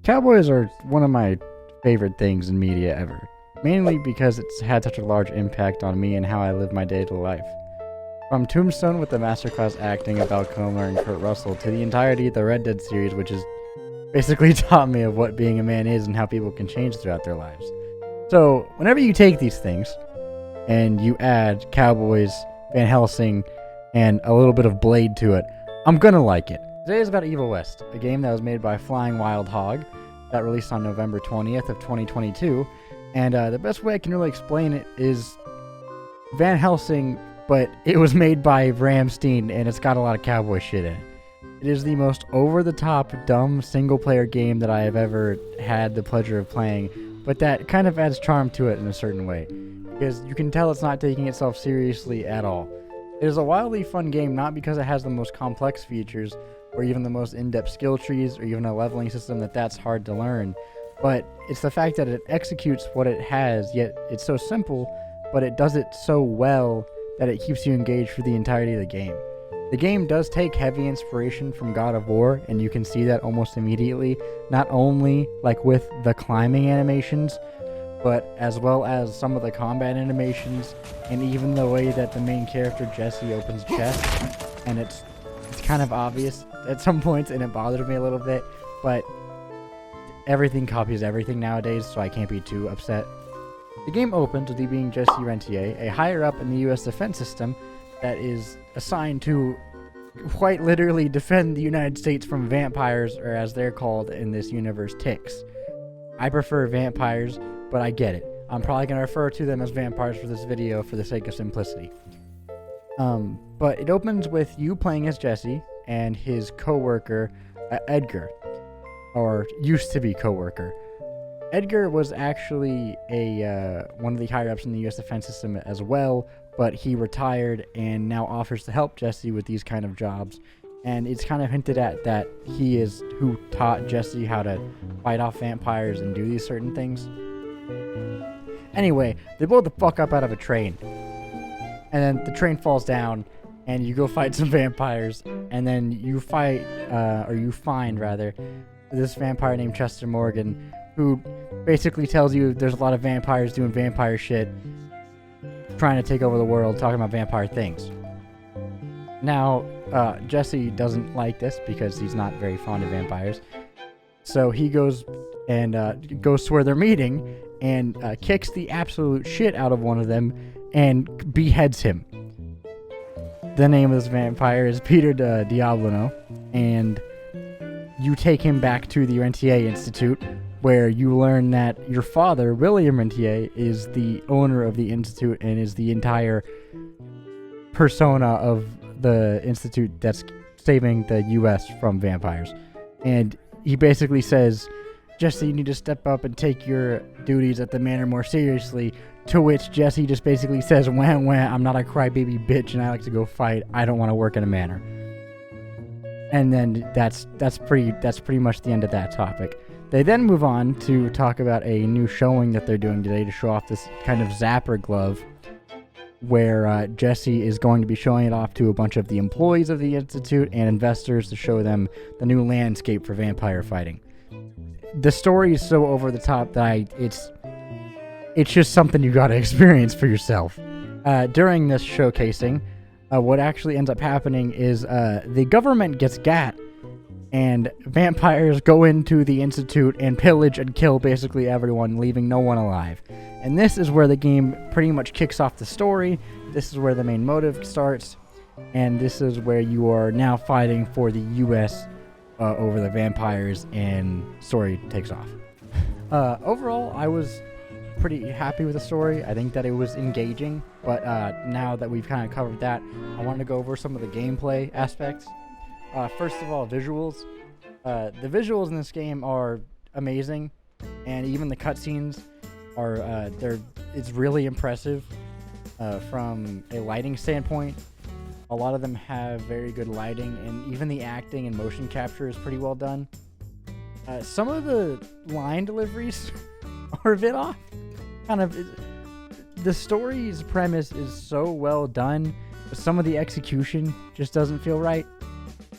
Cowboys are one of my favorite things in media ever, mainly because it's had such a large impact on me and how I live my day-to-day life. From Tombstone with the masterclass acting of Val Kilmer and Kurt Russell to the entirety of the Red Dead series, which has basically taught me of what being a man is and how people can change throughout their lives. So, whenever you take these things and you add Cowboys, Van Helsing, and a little bit of Blade to it, I'm gonna like it. Today is about Evil West, a game that was made by Flying Wild Hog, that released on November 20th of 2022, and the best way I can really explain it is Van Helsing, but it was made by Ramstein, and it's got a lot of cowboy shit in it. It is the most over-the-top, dumb, single-player game that I have ever had the pleasure of playing, but that kind of adds charm to it in a certain way, because you can tell it's not taking itself seriously at all. It is a wildly fun game, not because it has the most complex features, or even the most in-depth skill trees, or even a leveling system that's hard to learn, but it's the fact that it executes what it has, yet it's so simple, but it does it so well that it keeps you engaged for the entirety of the game. The game does take heavy inspiration from God of War, and you can see that almost immediately, not only like with the climbing animations, but as well as some of the combat animations, and even the way that the main character Jesse opens chest, and it's kind of obvious at some points, and it bothers me a little bit, but everything copies everything nowadays, so I can't be too upset. The game opens with you being Jesse Rentier, a higher-up in the U.S. defense system that is assigned to quite literally defend the United States from vampires, or as they're called in this universe, ticks. I prefer vampires, but I get it. I'm probably going to refer to them as vampires for this video for the sake of simplicity. But it opens with you playing as Jesse and his co-worker, Edgar, or used to be co-worker. Edgar was actually one of the higher-ups in the U.S. defense system as well, but he retired and now offers to help Jesse with these kind of jobs. And it's kind of hinted at that he is who taught Jesse how to fight off vampires and do these certain things. Anyway, they blow the fuck up out of a train. And then the train falls down, and you go fight some vampires, and then you find this vampire named Chester Morgan, who basically tells you there's a lot of vampires doing vampire shit, trying to take over the world, talking about vampire things. Now, Jesse doesn't like this because he's not very fond of vampires, so he goes to where they're meeting and kicks the absolute shit out of one of them and beheads him. The name of this vampire is Peter Diablino, and you take him back to the Rentier Institute, where you learn that your father, William Rentier, is the owner of the Institute and is the entire persona of the Institute that's saving the U.S. from vampires. And he basically says, Jesse, you need to step up and take your duties at the manor more seriously, to which Jesse just basically says, wah, wah, I'm not a crybaby bitch and I like to go fight. I don't want to work in a manor. And then that's pretty much the end of that topic. They then move on to talk about a new showing that they're doing today to show off this kind of zapper glove, where Jesse is going to be showing it off to a bunch of the employees of the Institute and investors to show them the new landscape for vampire fighting. The story is so over the top that it's just something you gotta experience for yourself. During this showcasing, what actually ends up happening is the government gets gat, and vampires go into the Institute and pillage and kill basically everyone, leaving no one alive. And this is where the game pretty much kicks off the story. This is where the main motive starts, and this is where you are now fighting for the U.S. Over the vampires, and story takes off. Overall, I was pretty happy with the story. I think that it was engaging, but now that we've kind of covered that, I wanted to go over some of the gameplay aspects. First of all, visuals. The visuals in this game are amazing, and even the cutscenes are it's really impressive from a lighting standpoint. A lot of them have very good lighting, and even the acting and motion capture is pretty well done. Some of the line deliveries are a bit off. The story's premise is so well done, but some of the execution just doesn't feel right.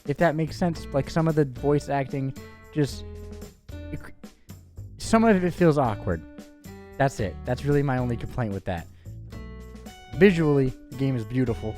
If that makes sense, like some of the voice acting just some of it feels awkward. That's it. That's really my only complaint with that. Visually, the game is beautiful,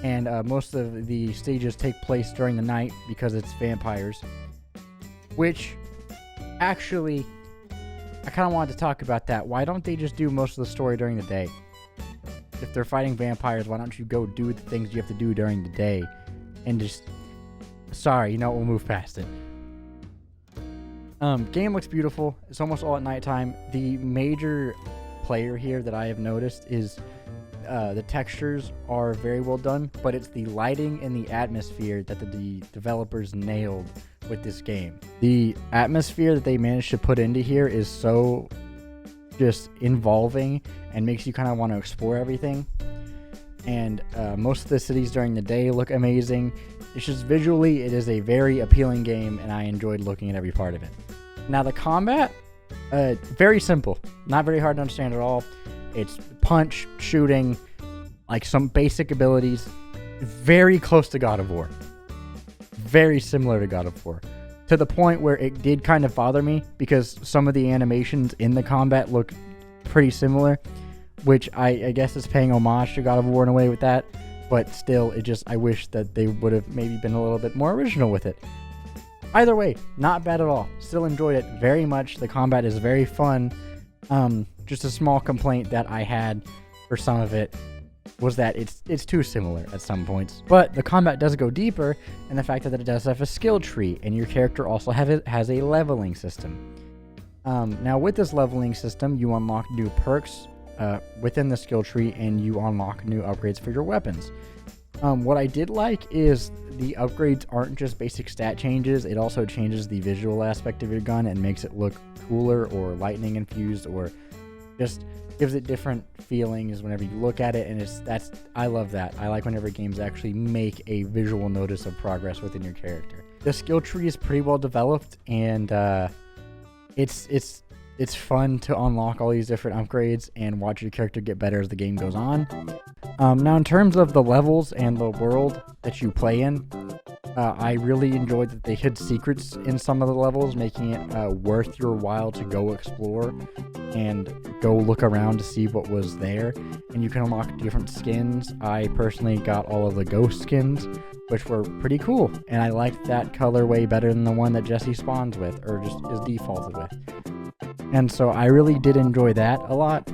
and most of the stages take place during the night because it's vampires, which actually, I kind of wanted to talk about that. Why don't they just do most of the story during the day? If they're fighting vampires, why don't you go do the things you have to do during the day and just... Sorry, you know what, we'll move past it. Game looks beautiful. It's almost all at nighttime. The major player here that I have noticed is the textures are very well done, but it's the lighting and the atmosphere that the developers nailed with this game. The atmosphere that they managed to put into here is so just involving and makes you kind of want to explore everything. And most of the cities during the day look amazing. It's just visually, it is a very appealing game, and I enjoyed looking at every part of it. Now the combat, very simple, not very hard to understand at all. It's punch, shooting, like some basic abilities, very close to God of War. Very similar to God of War. To the point where it did kind of bother me because some of the animations in the combat look pretty similar, which I guess is paying homage to God of War in a way with that. But still, I wish that they would have maybe been a little bit more original with it. Either way, not bad at all. Still enjoyed it very much. The combat is very fun. Just a small complaint that I had for some of it was that it's too similar at some points. But the combat does go deeper in the fact that it does have a skill tree, and your character also has a leveling system. Now with this leveling system, you unlock new perks within the skill tree, and you unlock new upgrades for your weapons. What I did like is the upgrades aren't just basic stat changes, it also changes the visual aspect of your gun and makes it look cooler or lightning infused, or just gives it different feelings whenever you look at it, and I love that. I like whenever games actually make a visual notice of progress within your character. The skill tree is pretty well developed, and it's fun to unlock all these different upgrades and watch your character get better as the game goes on. Now, in terms of the levels and the world that you play in, I really enjoyed that they hid secrets in some of the levels, making it worth your while to go explore and go look around to see what was there. And you can unlock different skins. I personally got all of the ghost skins, which were pretty cool, and I liked that color way better than the one that Jesse spawns with, or just is defaulted with. And so I really did enjoy that a lot.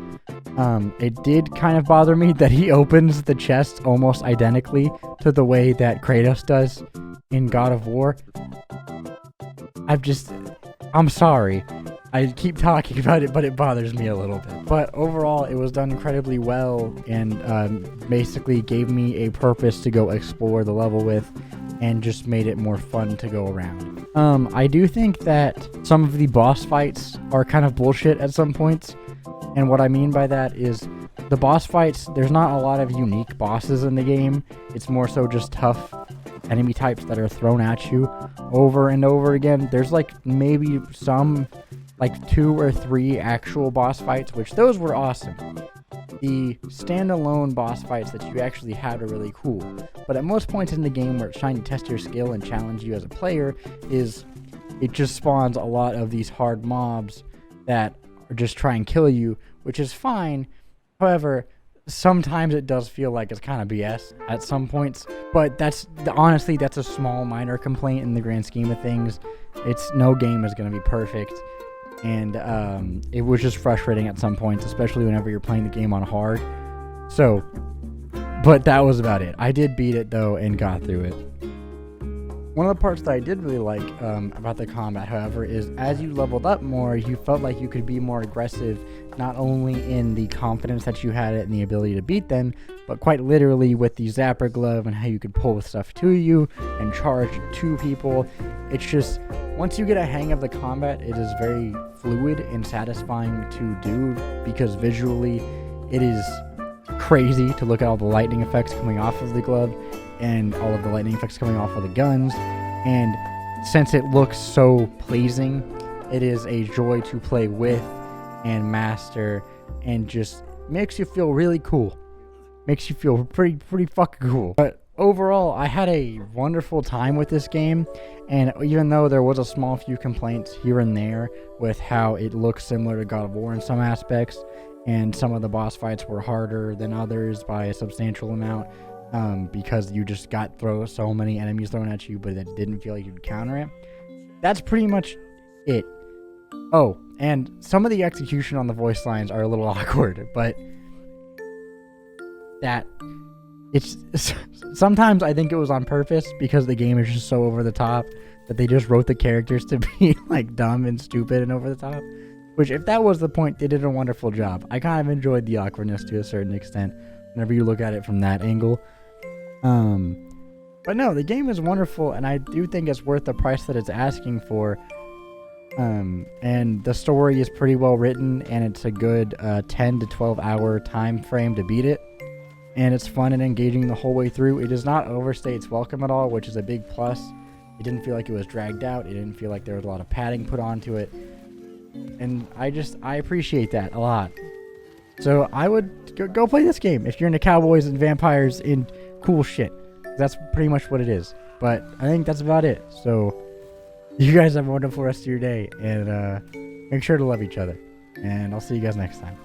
It did kind of bother me that he opens the chest almost identically to the way that Kratos does in God of War. I'm sorry. I keep talking about it, but it bothers me a little bit. But overall, it was done incredibly well, and basically gave me a purpose to go explore the level with, and just made it more fun to go around. I do think that some of the boss fights are kind of bullshit at some points. And what I mean by that is the boss fights, there's not a lot of unique bosses in the game. It's more so just tough enemy types that are thrown at you over and over again. There's like maybe some, like 2 or 3 actual boss fights, which those were awesome. The standalone boss fights that you actually had are really cool. But at most points in the game where it's trying to test your skill and challenge you as a player, it just spawns a lot of these hard mobs that just try and kill you, which is fine. However, sometimes it does feel like it's kind of BS at some points, but honestly that's a small minor complaint in the grand scheme of things. No game is going to be perfect, and it was just frustrating at some points, especially whenever you're playing the game on hard. So, but that was about it. I did beat it though and got through it. One of the parts that I did really like about the combat, however, is as you leveled up more, you felt like you could be more aggressive, not only in the confidence that you had and the ability to beat them, but quite literally with the Zapper Glove and how you could pull stuff to you and charge to people. It's just, once you get a hang of the combat, it is very fluid and satisfying to do, because visually it is crazy to look at all the lightning effects coming off of the glove and all of the lightning effects coming off of the guns. And since it looks so pleasing, it is a joy to play with and master, and just makes you feel really cool. Makes you feel pretty fucking cool. But overall, I had a wonderful time with this game, and even though there was a small few complaints here and there with how it looks similar to God of War in some aspects, and some of the boss fights were harder than others by a substantial amount, because you just got so many enemies thrown at you, but it didn't feel like you could counter it. That's pretty much it. Oh, and some of the execution on the voice lines are a little awkward, but it's sometimes I think it was on purpose because the game is just so over the top that they just wrote the characters to be like dumb and stupid and over the top. Which, if that was the point, they did a wonderful job. I kind of enjoyed the awkwardness to a certain extent whenever you look at it from that angle. But no, the game is wonderful, and I do think it's worth the price that it's asking for. And the story is pretty well written, and it's a good 10 to 12 hour time frame to beat it. And it's fun and engaging the whole way through. It does not overstay its welcome at all, which is a big plus. It didn't feel like it was dragged out. It didn't feel like there was a lot of padding put onto it. And I appreciate that a lot. So I would go play this game if you're into cowboys and vampires and cool shit. That's pretty much what it is. But I think that's about it. So you guys have a wonderful rest of your day, and make sure to love each other. And I'll see you guys next time.